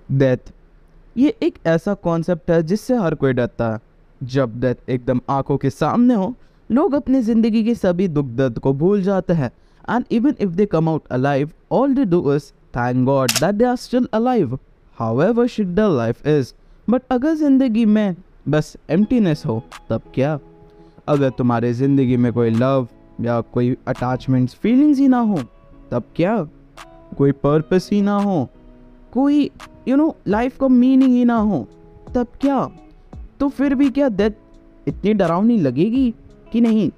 Death, ये एक ऐसा कॉन्सेप्ट है जिससे हर कोई डरता है। जब डेथ एकदम आंखों के सामने हो, लोग अपनी ज़िंदगी के सभी दुख दर्द को भूल जाते हैं। And even if they come out alive, all they do is thank God that they are still alive, however shit their life is. But अगर ज़िंदगी में बस एम्प्टीनेस हो तब क्या? अगर तुम्हारे ज़िंदगी में कोई लव या कोई अटैचमेंट्स फीलिंग्स ही ना हो तब क्या? कोई पर्पस ही ना हो, कोई लाइफ का मीनिंग ही ना हो तब क्या? तो फिर भी क्या डेथ इतनी डरावनी लगेगी कि नहीं?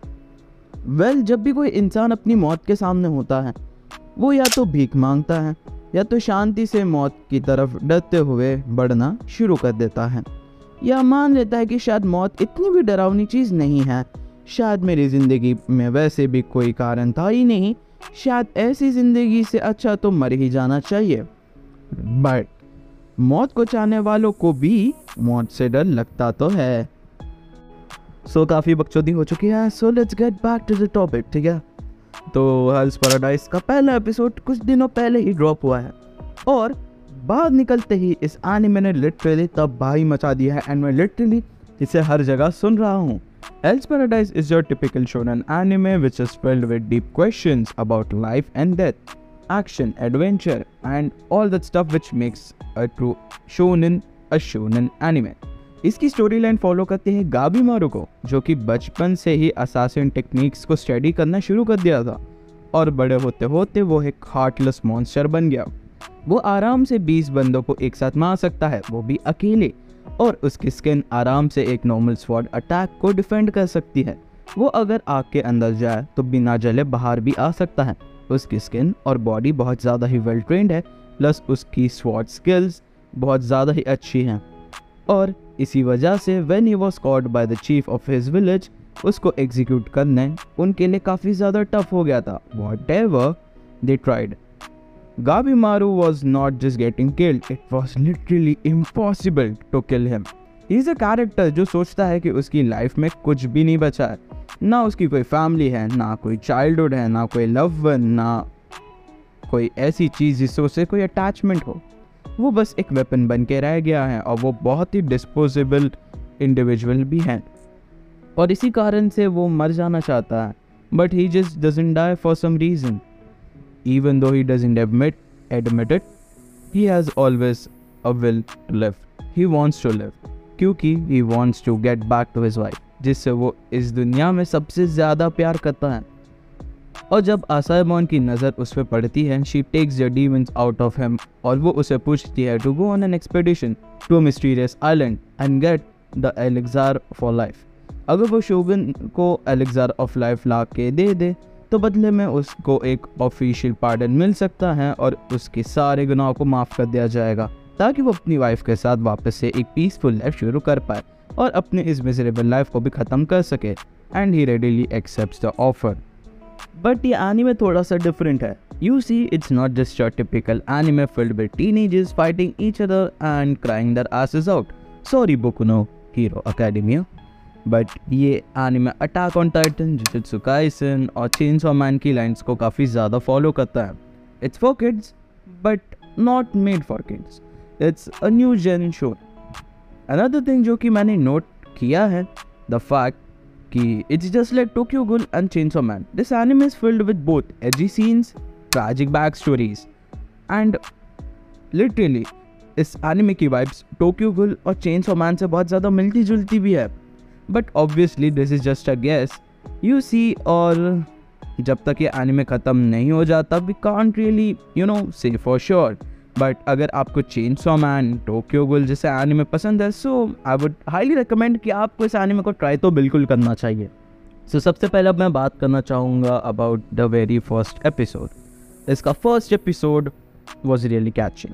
जब भी कोई इंसान अपनी मौत के सामने होता है, वो या तो भीख मांगता है या तो शांति से मौत की तरफ डरते हुए बढ़ना शुरू कर देता है, या मान लेता है कि शायद मौत इतनी भी डरावनी चीज़ नहीं है, शायद मेरी ज़िंदगी में वैसे भी कोई कारण था ही नहीं, शायद ऐसी ज़िंदगी से अच्छा तो मर ही जाना चाहिए। बट मौत को चाहने वालों को भी मौत से डर लगता तो है। सो काफ़ी बकचोदी हो चुकी है, so let's get back to the topic, ठीक है? तो हेल्स पैराडाइज का पहला एपिसोड कुछ दिनों पहले ही ड्रॉप हुआ है और बाहर निकलते ही इस एनीमे ने लिटरली तबाही मचा दिया है एंड मैं लिटरली इसे हर जगह सुन रहा हूँ। Hell's paradise is your typical shonen anime which is filled with deep questions about life and death, action, adventure, and all that stuff which makes a true shonen anime. इसकी story line follow करते हैं गाबीमारू को, जो कि बचपन से ही assassin techniques को study करना शुरू कर दिया था और बड़े होते होते वो एक हार्टलेस मॉन्स्टर बन गया। वो आराम से 20 बंदों को एक साथ मार सकता है, वो भी अकेले, और उसकी स्किन आराम से एक नॉर्मल स्वॉर्ड अटैक को डिफेंड कर सकती है। वो अगर आग के अंदर जाए तो बिना जले बाहर भी आ सकता है। उसकी स्किन और बॉडी बहुत ज़्यादा ही वेल ट्रेंड है, प्लस उसकी स्वॉर्ड स्किल्स बहुत ज़्यादा ही अच्छी हैं, और इसी वजह से when he was caught by the chief of his village, उसको एग्जीक्यूट करने उनके लिए काफ़ी ज़्यादा टफ हो गया था। Whatever they tried, Gabimaru was not just getting killed, it was literally impossible to kill him. He is a character जो सोचता है कि उसकी लाइफ में कुछ भी नहीं बचा है, ना उसकी कोई फैमिली है, ना कोई चाइल्डहुड है, ना कोई लव वन, ना कोई ऐसी चीज़ जिससे उसे कोई अटैचमेंट हो। वो बस एक वेपन बन के रह गया है और वो बहुत ही डिस्पोजेबल इंडिविजुअल भी है, और इसी कारण से वो मर जाना चाहता है। But he just doesn't die for some reason, even though he doesn't admit it, he has always a will to live. He wants to live क्योंकि he wants to get back to his wife, जिससे वो इस दुनिया में सबसे ज़्यादा प्यार करता है। और जब आसाइमॉन की नज़र उस पर पड़ती है, she takes the demons out of him, और वो उसे पूछती है to go on an expedition to a mysterious island and get the elixir for life. अगर वो शोगन को एलिक्जार ऑफ लाइफ ला के दे दे तो बदले में उसको एक ऑफिशियल पार्डन मिल सकता है और उसके सारे गुनाहों को माफ़ कर दिया जाएगा, ताकि वो अपनी वाइफ के साथ वापस से एक पीसफुल लाइफ शुरू कर पाए और अपने इस मिजरेबल लाइफ को भी ख़त्म कर सके। And he readily accepts the offer. But ये एनीमे थोड़ा सा डिफरेंट है। You see, it's not just a typical anime filled with teenagers fighting each other and crying their asses out. Sorry Boku no Hero Academia. But ये anime Attack on Titan, Jujutsu Kaisen और Chainsaw Man की lines को काफ़ी ज़्यादा follow करता है। It's for kids but not made for kids, it's a new gen show. Another thing जो कि मैंने नोट किया है, द फैक्ट कि it's just like Tokyo Ghoul and Chainsaw Man, this anime is filled with both edgy scenes, tragic back stories, and literally इस anime की vibes Tokyo Ghoul और Chainsaw man से बहुत ज़्यादा मिलती जुलती भी है। But obviously this is just a guess, you see, और जब तक ये एनीमे ख़त्म नहीं हो जाता we can't really say for sure. But अगर आपको चेनसॉ मैन, टोक्यो गूल जैसे एनीमे पसंद है, सो आई वुड हाईली रिकमेंड कि आपको इस एनीमे को ट्राई तो बिल्कुल करना चाहिए। सो सबसे पहले मैं बात करना चाहूँगा about the very first episode. इसका first episode was really catching.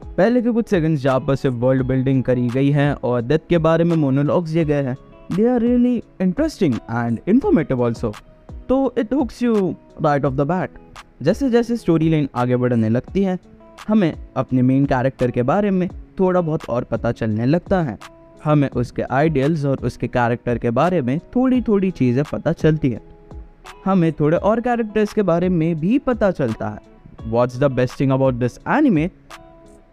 पहले के कुछ सेकंड्स जहाँ पर सिर्फ वर्ल्ड बिल्डिंग करी गई है और डेथ के बारे में मोनोलॉग्स दिए गए हैं, they are really interesting and informative also, तो it hooks you right off the bat. जैसे जैसे स्टोरी लाइन आगे बढ़ने लगती है, हमें अपने मेन कैरेक्टर के बारे में थोड़ा बहुत और पता चलने लगता है, हमें उसके आइडियल्स और उसके कैरेक्टर के बारे में थोड़ी थोड़ी चीज़ें पता चलती है, हमें थोड़े और कैरेक्टर्स के बारे में भी पता चलता है। What's the best thing about this anime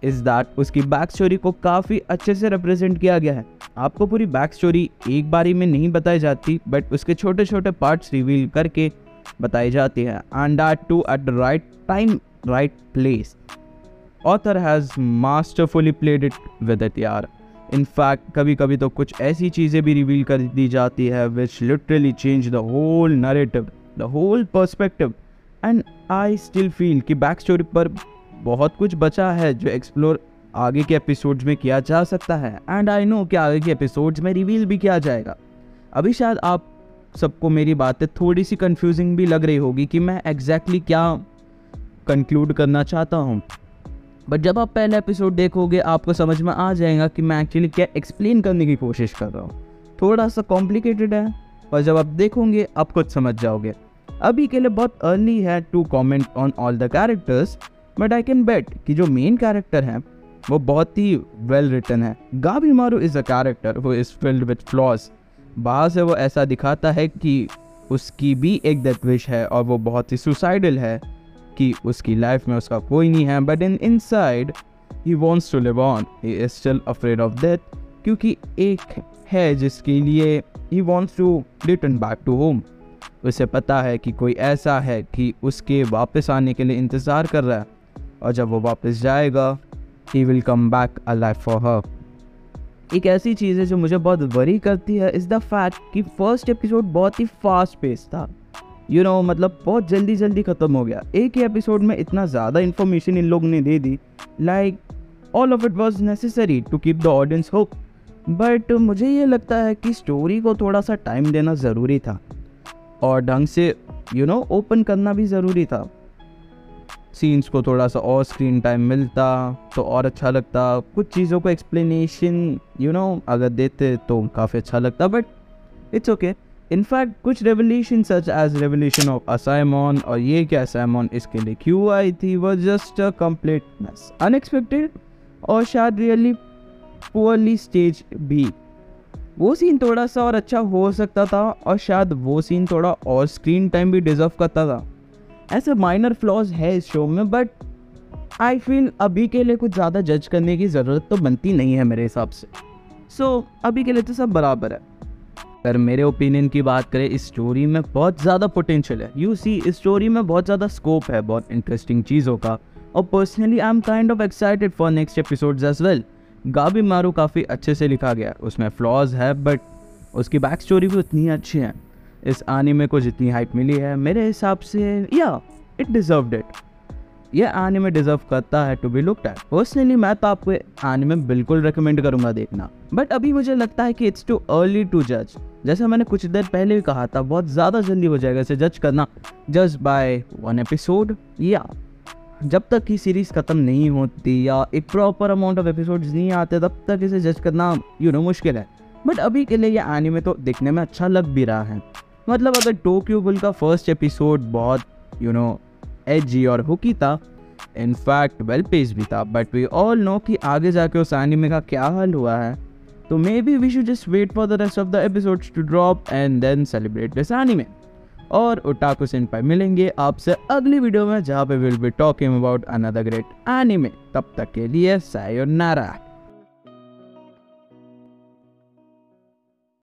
is that उसकी बैक स्टोरी को काफ़ी अच्छे से रिप्रेजेंट किया गया है। आपको पूरी बैक स्टोरी एक बारी में नहीं बताई जाती, बट उसके छोटे छोटे पार्ट्स रिवील करके बताई जाती है, and that to at the right time, right place. Author has masterfully played it with it यार। इनफैक्ट कभी कभी तो कुछ ऐसी चीज़ें भी रिवील कर दी जाती है which literally change the whole narrative, the whole perspective. And I still feel कि बैक स्टोरी पर बहुत कुछ बचा है जो एक्सप्लोर आगे के एपिसोड्स में किया जा सकता है, एंड आई नो कि आगे के एपिसोड्स में रिवील भी किया जाएगा। अभी शायद आप सबको मेरी बातें थोड़ी सी कंफ्यूजिंग भी लग रही होगी कि मैं एग्जैक्टली क्या कंक्लूड करना चाहता हूँ, बट जब आप पहला एपिसोड देखोगे आपको समझ में आ जाएगा कि मैं एक्चुअली क्या एक्सप्लेन करने की कोशिश कर रहा हूँ। थोड़ा सा कॉम्प्लिकेटेड है, पर जब आप देखोगे आप खुद समझ जाओगे। अभी के लिए बहुत अर्ली है to comment on all the characters, but I can bet कि जो मेन कैरेक्टर है वो बहुत ही वेल रिटन है। Gabimaru is a character who is filled with flaws. बाहर से वो ऐसा दिखाता है कि उसकी भी एक डेथ विश है और वो बहुत ही सुसाइडल है, कि उसकी लाइफ में उसका कोई नहीं है, but inside he wants to live on, he is still afraid of death, क्योंकि एक है जिसके लिए he wants to return back to home. उसे पता है कि कोई ऐसा है कि उसके वापस आने के लिए इंतज़ार कर रहा है, और जब वो वापस जाएगा he will come back alive for her. एक ऐसी चीज़ है जो मुझे बहुत वरी करती है इज़ द फैक्ट कि फर्स्ट एपिसोड बहुत ही फास्ट पेस था, मतलब बहुत जल्दी जल्दी ख़त्म हो गया। एक ही एपिसोड में इतना ज़्यादा इन्फॉर्मेशन इन लोग ने दे दी, like all of it was necessary to keep the audience hook. But मुझे ये लगता है कि स्टोरी को थोड़ा सा टाइम देना ज़रूरी था, और ढंग से ओपन करना भी ज़रूरी था। सीन्स को थोड़ा सा और स्क्रीन टाइम मिलता तो और अच्छा लगता, कुछ चीज़ों को एक्सप्लेनेशन अगर देते तो काफ़ी अच्छा लगता, बट इट्स ओके। इनफैक्ट कुछ revolution such as revolution of असाइमॉन, और ये क्या असाइमॉन इसके लिए क्यों आई थी, वो just a complete miss, unexpected, और शायद रियली पुअरली स्टेज भी। वो सीन थोड़ा सा और अच्छा हो सकता था, और शायद वो सीन थोड़ा और स्क्रीन टाइम भी डिजर्व करता था। ऐसे माइनर फ्लॉज है इस शो में, बट आई फील अभी के लिए कुछ ज़्यादा जज करने की ज़रूरत तो बनती नहीं है मेरे हिसाब से। सो अभी के लिए तो सब बराबर है। अगर मेरे ओपिनियन की बात करें, इस स्टोरी में बहुत ज़्यादा पोटेंशियल है। इस स्टोरी में बहुत ज़्यादा स्कोप है बहुत इंटरेस्टिंग चीज़ों का, और personally I am kind of excited for next episodes as well. Gabimaru काफ़ी अच्छे से लिखा गया, उसमें फ्लॉज है बट उसकी बैक स्टोरी भी उतनी अच्छी है। इस एनीमे को जितनी हाइप मिली है मेरे हिसाब से या इट डिजर्व्ड इट। यह एनीमे डिजर्व करता है to be looked at. Personally मैं तो आपको एनीमे बिल्कुल रिकमेंड करूंगा देखना, बट अभी मुझे लगता है कि इट्स टू अर्ली टू जज। जैसा मैंने कुछ देर पहले भी कहा था, बहुत ज़्यादा जल्दी हो जाएगा इसे जज करना जस्ट बाय वन एपिसोड, या जब तक की सीरीज़ ख़त्म नहीं होती या एक प्रॉपर अमाउंट ऑफ एपिसोड्स नहीं आते तब तक इसे जज करना मुश्किल है। बट अभी के लिए ये एनीमे तो देखने में अच्छा लग भी रहा है। मतलब अगर टोक्यो गूल का फर्स्ट एपिसोड बहुत एजी और हुकी था, इनफैक्ट वेल पेस भी था, बट वी ऑल नो कि आगे जाके उस एनीमे का क्या हाल हुआ है, तो maybe we should just wait for the rest of the episodes to drop and then celebrate this anime. और ओटाकू सेनपाई मिलेंगे आपसे अगली वीडियो में, जहाँ पे will be talking about another great anime. तब तक के लिए सायोनारा।